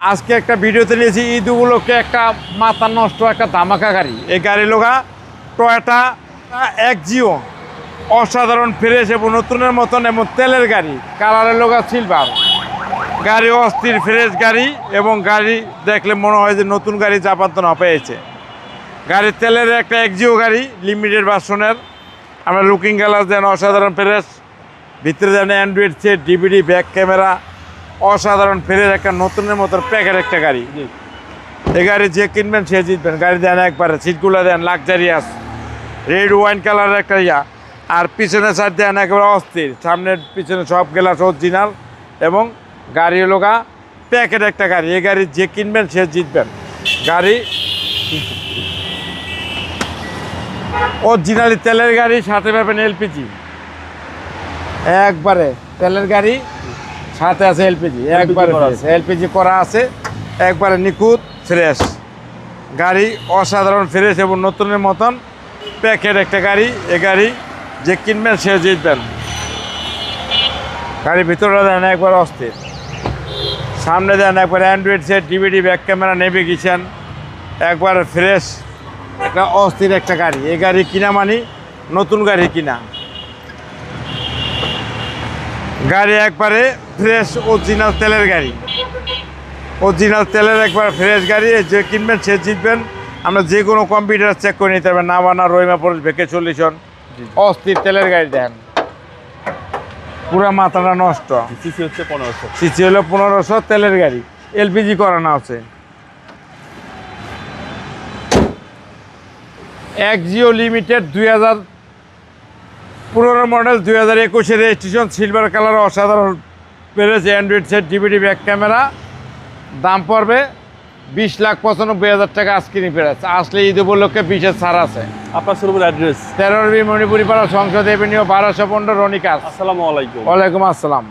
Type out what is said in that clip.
আজকে একটা ভিডিওতে নিয়েছি ঈদ উপলক্ষে একটা মাথা নষ্ট একটা ধামাকা গাড়ি। এই গাড়ি লোগা টয়োটা এক্সিও, অসাধারণ ফ্রেশ এবং নতুনের মতন এবং তেলের গাড়ি, কালারের লোগা সিলভার। গাড়ি অস্থির ফ্রেশ গাড়ি এবং গাড়ি দেখলে মনে হয় যে নতুন গাড়ি চাপাতনা পেয়েছে। গাড়ির তেলের একটা এক্সিও গাড়ি, লিমিটেড ভার্সনের। আমরা লুকিং গ্লাস দেন অসাধারণ ফ্রেশ, ভিতরে দেন Android set, DVD, back camera, অসাধারণ ফ্রেশ একটা নতুনের মতো প্যাকের একটা গাড়ি। এই গাড়ি যে কিনবেন সে জিতবেন। গাড়ি দেন একবারে, সিটগুলো দেন লাক্সারিয়াস, রেড ওয়াইন কালারের একটা ইয়া। আর পিছনের সাইড দেন একেবারে অস্থির, সামনের পিছনে সব গ্লাস অরিজিনাল এবং গাড়ি লোগা প্যাকেট একটা গাড়ি। এই গাড়ি যে কিনবেন সে জিতবেন। গাড়ি অরিজিনালি তেলের গাড়ি, সাথে পাবেন এলপিজি। একবারে তেলের গাড়ি, সাথে আছে এলপিজি, একবারে এলপিজি করা আছে, একবারে নিখুঁত ফ্রেশ গাড়ি, অসাধারণ ফ্রেশ এবং নতুনের মতন প্যাকেট একটা গাড়ি। এ গাড়ি যে কিনবেন সে জিতবেন। গাড়ির ভিতরে দেন একবার অস্থির, সামনে দেন একবার Android set, DVD, back camera, navigation, একবার ফ্রেশ একটা অস্থির একটা গাড়ি। এই গাড়ি কিনা মানে নতুন গাড়ি কিনা। গাড়ি একবারে ফ্রেশ অরিজিনাল তেলের গাড়ি, অরিজিনাল তেলের একবার ফ্রেশ গাড়ি। যে কিনবেন সে জিতবেন। আমরা যে কোনো কম্পিউটার চেক করে নিতে পারবেন, নাবানা, রহিমা, পরিশ, ভেকে সলিউশন। অস্থির তেলের গাড়ি দেন, পুরা মাথাটা নষ্ট। সিসি হচ্ছে 1500, সিসি হলো 1500, তেলের গাড়ি, এলপিজি করানো আছে। Axio limited 2015 model, 2021 registration, silver colour, অসাধারণ পেরেছে, Android set, DVD, back camera. দাম পড়বে 20,95,000 টাকা। আজকিনি পেরেছে, আসলে ঈদ উপলক্ষে 20-এর ছাড় আছে। আপনার শোরুমের অ্যাড্রেস? 13 মণিপুরি পাড়া, সংসদ এভিনিউ, 1215, রনিকাস। আসসালামু আলাইকুম। ওয়ালাইকুম আসসালাম।